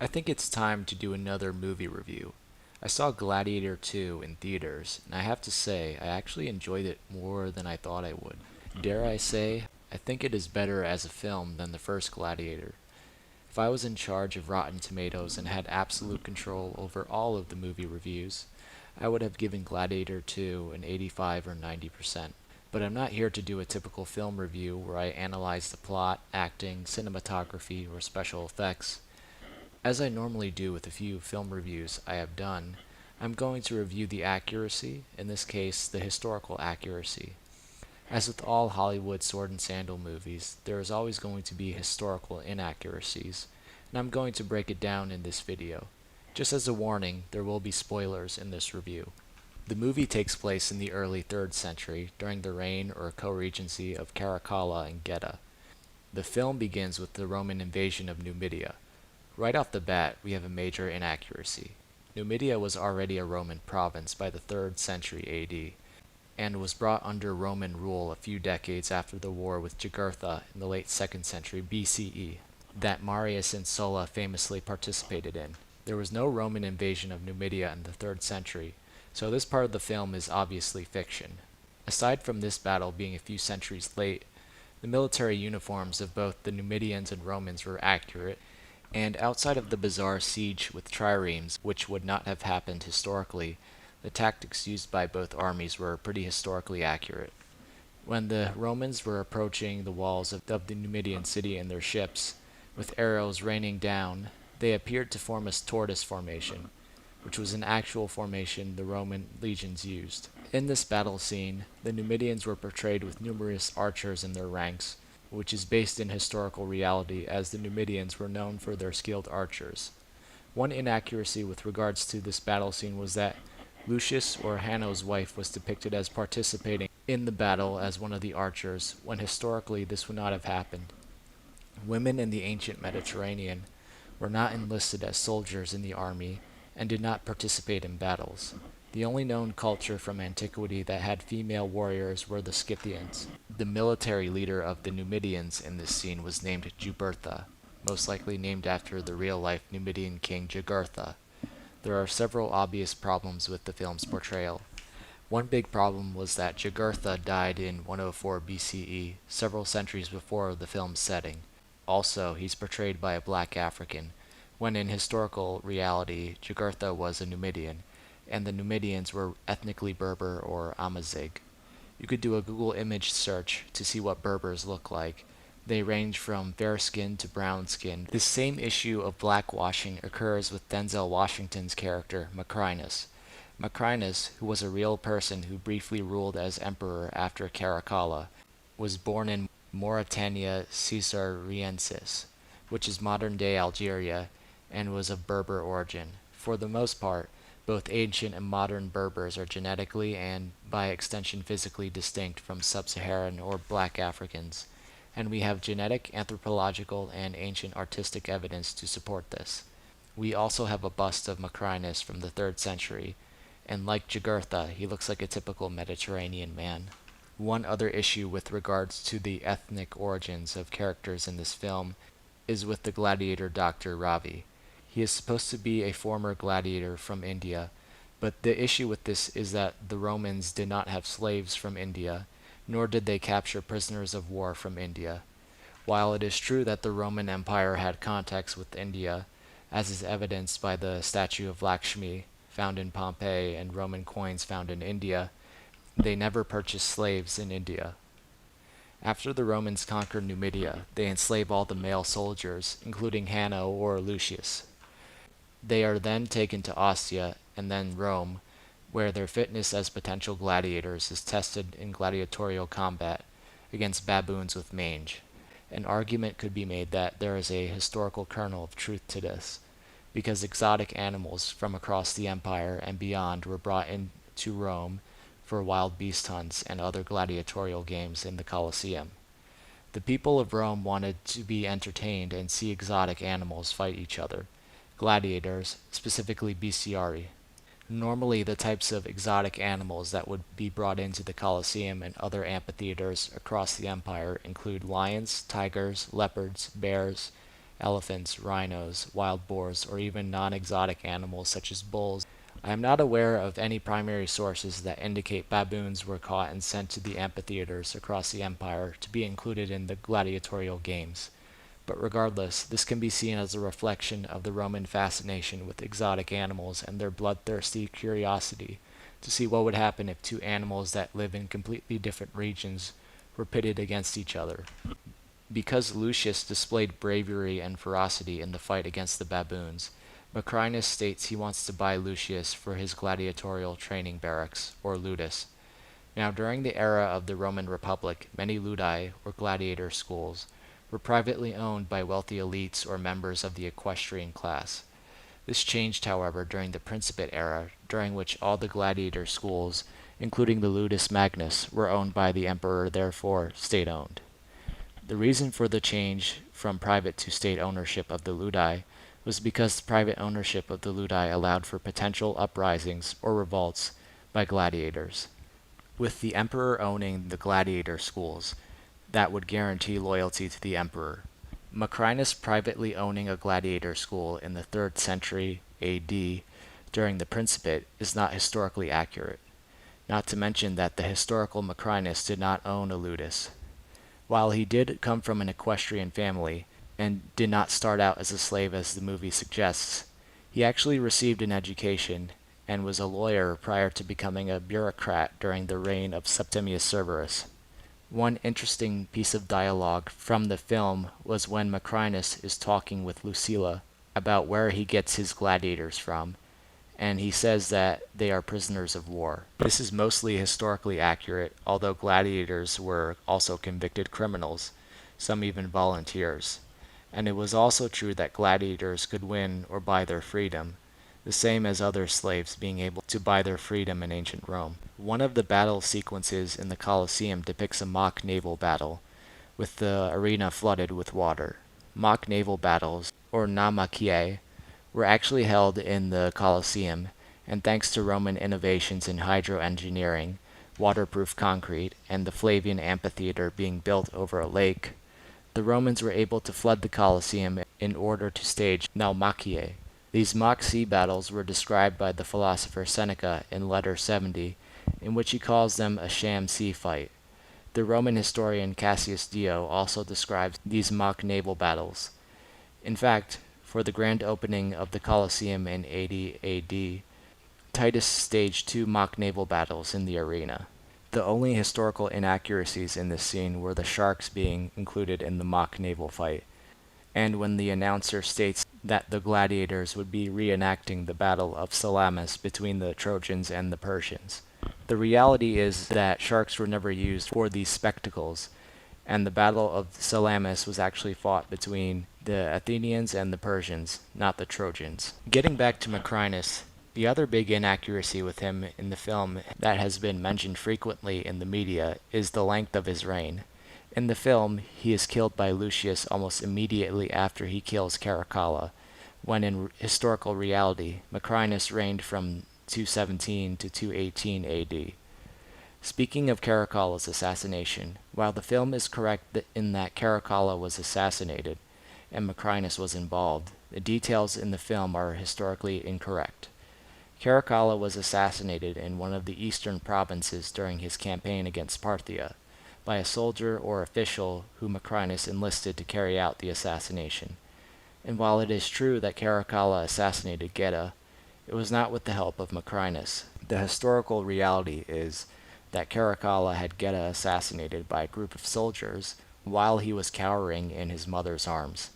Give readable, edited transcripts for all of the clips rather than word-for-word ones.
I think it's time to do another movie review. I saw Gladiator II in theaters, and I have to say, I actually enjoyed it more than I thought I would. Dare I say, I think it is better as a film than the first Gladiator. If I was in charge of Rotten Tomatoes and had absolute control over all of the movie reviews, I would have given Gladiator 2 an 85 or 90%. But I'm not here to do a typical film review where I analyze the plot, acting, cinematography, or special effects. As I normally do with a few film reviews I have done, I'm going to review the accuracy, in this case, the historical accuracy. As with all Hollywood sword and sandal movies, there is always going to be historical inaccuracies, and I'm going to break it down in this video. Just as a warning, there will be spoilers in this review. The movie takes place in the early 3rd century, during the reign or co-regency of Caracalla and Geta. The film begins with the Roman invasion of Numidia. Right off the bat, we have a major inaccuracy. Numidia was already a Roman province by the 3rd century AD, and was brought under Roman rule a few decades after the war with Jugurtha in the late 2nd century BCE, that Marius and Sulla famously participated in. There was no Roman invasion of Numidia in the 3rd century, so this part of the film is obviously fiction. Aside from this battle being a few centuries late, the military uniforms of both the Numidians and Romans were accurate, and outside of the bizarre siege with triremes, which would not have happened historically, the tactics used by both armies were pretty historically accurate. When the Romans were approaching the walls of the Numidian city in their ships, with arrows raining down, they appeared to form a tortoise formation, which was an actual formation the Roman legions used. In this battle scene, the Numidians were portrayed with numerous archers in their ranks, which is based in historical reality as the Numidians were known for their skilled archers. One inaccuracy with regards to this battle scene was that Lucius or Hanno's wife was depicted as participating in the battle as one of the archers, when historically this would not have happened. Women in the ancient Mediterranean were not enlisted as soldiers in the army and did not participate in battles. The only known culture from antiquity that had female warriors were the Scythians. The military leader of the Numidians in this scene was named Jugurtha, most likely named after the real-life Numidian king Jugurtha. There are several obvious problems with the film's portrayal. One big problem was that Jugurtha died in 104 BCE, several centuries before the film's setting. Also, he's portrayed by a black African, when in historical reality Jugurtha was a Numidian, and the Numidians were ethnically Berber or Amazigh. You could do a Google image search to see what Berbers look like. They range from fair skin to brown skin. This same issue of blackwashing occurs with DenzelWashington's character, Macrinus. Macrinus, who was a real person who briefly ruled as emperor after Caracalla, was born in Mauritania Caesariensis, which is modern-day Algeria, and was of Berber origin. For the most part, both ancient and modern Berbers are genetically and, by extension physically, distinct from sub-Saharan or black Africans, and we have genetic, anthropological, and ancient artistic evidence to support this. We also have a bust of Macrinus from the 3rd century, and like Jugurtha, he looks like a typical Mediterranean man. One other issue with regards to the ethnic origins of characters in this film is with the gladiator Dr. Ravi. He is supposed to be a former gladiator from India, but the issue with this is that the Romans did not have slaves from India, nor did they capture prisoners of war from India. While it is true that the Roman Empire had contacts with India, as is evidenced by the statue of Lakshmi found in Pompeii and Roman coins found in India, they never purchased slaves in India. After the Romans conquered Numidia, they enslave all the male soldiers, including Hanno or Lucius. They are then taken to Ostia and then Rome, where their fitness as potential gladiators is tested in gladiatorial combat against baboons with mange. An argument could be made that there is a historical kernel of truth to this, because exotic animals from across the empire and beyond were brought into Rome for wild beast hunts and other gladiatorial games in the Colosseum. The people of Rome wanted to be entertained and see exotic animals fight each other, gladiators, specifically bestiarii. Normally, the types of exotic animals that would be brought into the Colosseum and other amphitheaters across the empire include lions, tigers, leopards, bears, elephants, rhinos, wild boars, or even non-exotic animals such as bulls. I am not aware of any primary sources that indicate baboons were caught and sent to the amphitheaters across the empire to be included in the gladiatorial games. But regardless, this can be seen as a reflection of the Roman fascination with exotic animals and their bloodthirsty curiosity to see what would happen if two animals that live in completely different regions were pitted against each other. Because Lucius displayed bravery and ferocity in the fight against the baboons, Macrinus states he wants to buy Lucius for his gladiatorial training barracks, or ludus. Now, during the era of the Roman Republic, many ludi, or gladiator schools, were privately owned by wealthy elites or members of the equestrian class. This changed, however, during the Principate era, during which all the gladiator schools, including the Ludus Magnus, were owned by the emperor, therefore state-owned. The reason for the change from private to state ownership of the ludi was because private ownership of the ludi allowed for potential uprisings or revolts by gladiators. With the emperor owning the gladiator schools, that would guarantee loyalty to the emperor. Macrinus privately owning a gladiator school in the 3rd century AD during the Principate is not historically accurate, not to mention that the historical Macrinus did not own a ludus. While he did come from an equestrian family, and did not start out as a slave as the movie suggests, he actually received an education and was a lawyer prior to becoming a bureaucrat during the reign of Septimius Severus. One interesting piece of dialogue from the film was when Macrinus is talking with Lucilla about where he gets his gladiators from, and he says that they are prisoners of war. This is mostly historically accurate, although gladiators were also convicted criminals, some even volunteers. And it was also true that gladiators could win or buy their freedom, the same as other slaves being able to buy their freedom in ancient Rome. One of the battle sequences in the Colosseum depicts a mock naval battle, with the arena flooded with water. Mock naval battles, or naumachia, were actually held in the Colosseum, and thanks to Roman innovations in hydroengineering, waterproof concrete, and the Flavian amphitheater being built over a lake, the Romans were able to flood the Colosseum in order to stage naumachia. These mock sea battles were described by the philosopher Seneca in Letter 70, in which he calls them a sham sea fight. The Roman historian Cassius Dio also describes these mock naval battles. In fact, for the grand opening of the Colosseum in 80 AD, Titus staged 2 mock naval battles in the arena. The only historical inaccuracies in this scene were the sharks being included in the mock naval fight, and when the announcer states that the gladiators would be reenacting the Battle of Salamis between the Trojans and the Persians. The reality is that sharks were never used for these spectacles, and the Battle of Salamis was actually fought between the Athenians and the Persians, not the Trojans. Getting back to Macrinus, the other big inaccuracy with him in the film that has been mentioned frequently in the media is the length of his reign. In the film, he is killed by Lucius almost immediately after he kills Caracalla, when in historical reality, Macrinus reigned from 217 to 218 AD. Speaking of Caracalla's assassination, while the film is correct in that Caracalla was assassinated and Macrinus was involved, the details in the film are historically incorrect. Caracalla was assassinated in one of the eastern provinces during his campaign against Parthia by a soldier or official who Macrinus enlisted to carry out the assassination. And while it is true that Caracalla assassinated Geta, it was not with the help of Macrinus. The historical reality is that Caracalla had Geta assassinated by a group of soldiers while he was cowering in his mother's arms.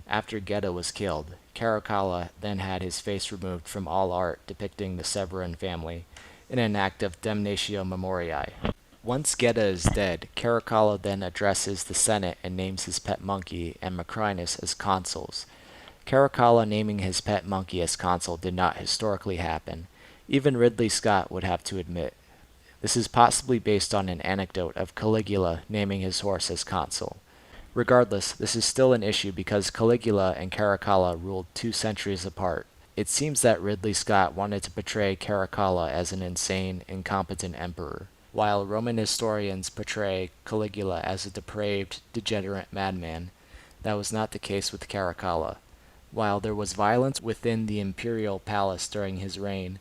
After Geta was killed, Caracalla then had his face removed from all art depicting the Severan family in an act of damnatio memoriae. Once Geta is dead, Caracalla then addresses the Senate and names his pet monkey and Macrinus as consuls. Caracalla naming his pet monkey as consul did not historically happen. Even Ridley Scott would have to admit. This is possibly based on an anecdote of Caligula naming his horse as consul. Regardless, this is still an issue because Caligula and Caracalla ruled 2 centuries apart. It seems that Ridley Scott wanted to portray Caracalla as an insane, incompetent emperor, while Roman historians portray Caligula as a depraved, degenerate madman. That was not the case with Caracalla. While there was violence within the imperial palace during his reign,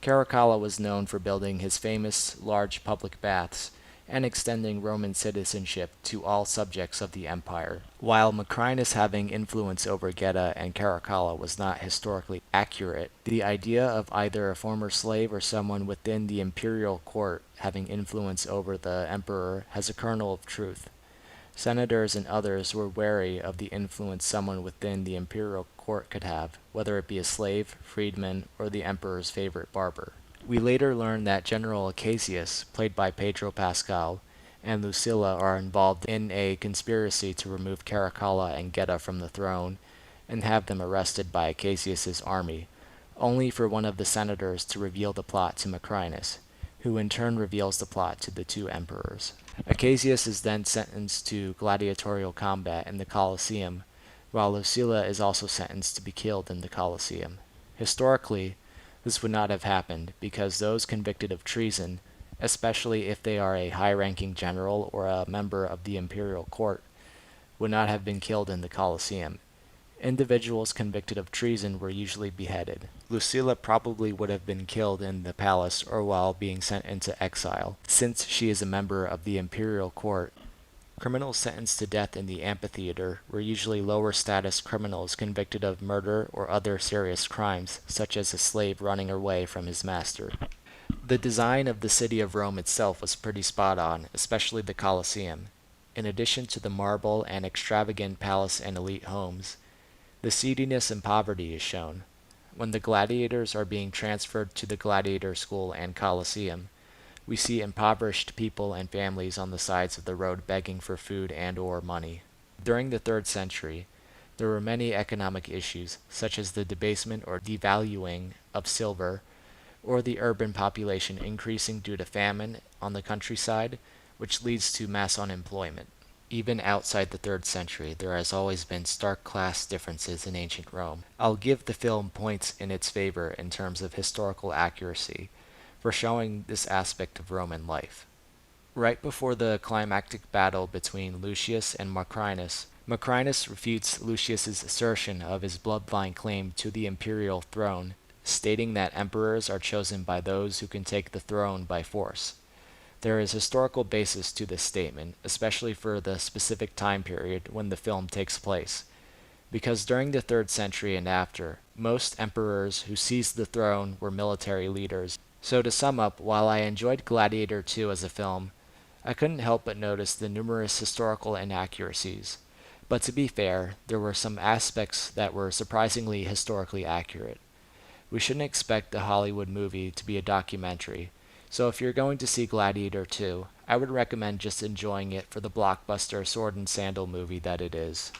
Caracalla was known for building his famous large public baths and extending Roman citizenship to all subjects of the empire. While Macrinus having influence over Geta and Caracalla was not historically accurate, the idea of either a former slave or someone within the imperial court having influence over the emperor has a kernel of truth. Senators and others were wary of the influence someone within the imperial court could have, whether it be a slave, freedman, or the emperor's favorite barber. We later learned that General Acacius, played by PedroPascal, and Lucilla are involved in a conspiracy to remove Caracalla and Geta from the throne and have them arrested by Acacius's army, only for one of the senators to reveal the plot to Macrinus, who in turn reveals the plot to the two emperors. Acacius is then sentenced to gladiatorial combat in the Colosseum, while Lucilla is also sentenced to be killed in the Colosseum. Historically, this would not have happened because those convicted of treason, especially if they are a high-ranking general or a member of the imperial court, would not have been killed in the Colosseum. Individuals convicted of treason were usually beheaded. Lucilla probably would have been killed in the palace or while being sent into exile, since she is a member of the imperial court. Criminals sentenced to death in the amphitheater were usually lower status criminals convicted of murder or other serious crimes, such as a slave running away from his master. The design of the city of Rome itself was pretty spot on, especially the Colosseum. In addition to the marble and extravagant palace and elite homes, the seediness and poverty is shown. When the gladiators are being transferred to the gladiator school and Colosseum, we see impoverished people and families on the sides of the road begging for food and or money. During the 3rd century, there were many economic issues, such as the debasement or devaluing of silver, or the urban population increasing due to famine on the countryside, which leads to mass unemployment. Even outside the 3rd century, there has always been stark class differences in ancient Rome. I'll give the film points in its favor in terms of historical accuracy for showing this aspect of Roman life. Right before the climactic battle between Lucius and Macrinus, Macrinus refutes Lucius's assertion of his bloodline claim to the imperial throne, stating that emperors are chosen by those who can take the throne by force. There is historical basis to this statement, especially for the specific time period when the film takes place, because during the 3rd century and after, most emperors who seized the throne were military leaders. So to sum up, while I enjoyed Gladiator II as a film, I couldn't help but notice the numerous historical inaccuracies. But to be fair, there were some aspects that were surprisingly historically accurate. We shouldn't expect a Hollywood movie to be a documentary, so if you're going to see Gladiator II, I would recommend just enjoying it for the blockbuster sword and sandal movie that it is.